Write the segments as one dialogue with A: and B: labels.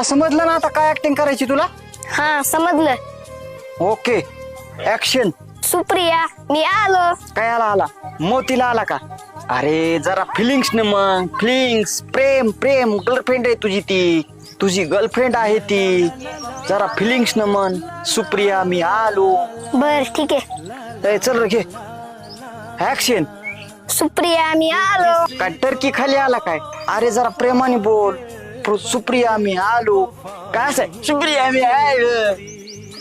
A: समजलं ना आता काय ऍक्टिंग करायची तुला?
B: हा समजलं.
A: Okay action.
B: सुप्रिया मी आलो.
A: काय आला मोतीला आला का? अरे जरा फिलिंग्स न मग फिलिंग्स प्रेम प्रेम गर्लफ्रेंड आहे तुझी गर्लफ्रेंड आहे ती. जरा फिलिंग्स न मन सुप्रिया मी आलो.
B: बर ठीक आहे.
A: चल रे घे ऍक्शन.
B: सुप्रिया मी आलो.
A: काय टर्की खाली आला काय? अरे जरा प्रेमाने बोल. सुप्रिया मी आलो. काय असं सुप्रिया मी आलो.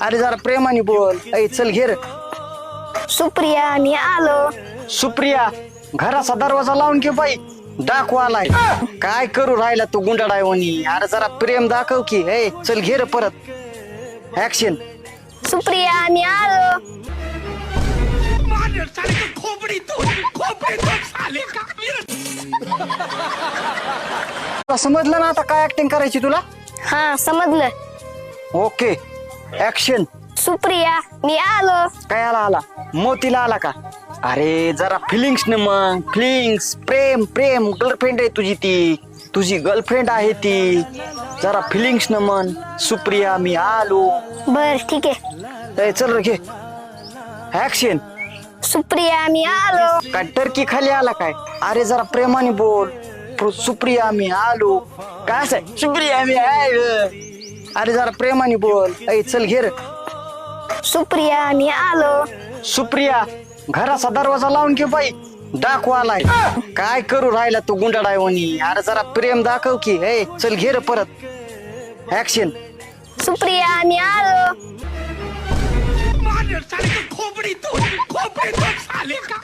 A: अरे जरा प्रेमाने बोल. चल घे रे.
B: सुप्रिया मी आलो.
A: सुप्रिया घराचा दरवाजा लावून घे बाई. डाकू आलाय. काय करू राहिला तू गुंडाळायवणी? अरे जरा प्रेम दाखव की. चल घे रे परत ऍक्शन.
B: सुप्रिया मी आलो.
A: समजलं ना आता काय ऍक्टिंग करायची तुला?
B: हा समजलं.
A: Okay action.
B: सुप्रिया मी आलो.
A: काय आला मोतीला आला का? अरे जरा फिलिंग्स न मग फिलिंग्स प्रेम प्रेम गर्लफ्रेंड आहे तुझी गर्लफ्रेंड आहे ती. जरा फिलिंग्स न मन सुप्रिया मी आलो.
B: बर ठीक आहे.
A: चल रे घे ऍक्शन.
B: सुप्रिया मी आलो.
A: काय टर्की खाली आला काय? अरे जरा प्रेमाने बोल. सुप्रिया मी आलो. काय असं सुप्रिया मी आलो. अरे जरा प्रेमाने बोल. चल घे रे.
B: सुप्रिया मी आलो.
A: सुप्रिया घराचा दरवाजा लावून घे बाई. डाकू आलाय. काय करू राहिला तू गुंडाळायवणी? अरे जरा प्रेम दाखव की. चल घे रे परत ऍक्शन.
B: सुप्रिया मी आलो.
C: खोपडी तो साले का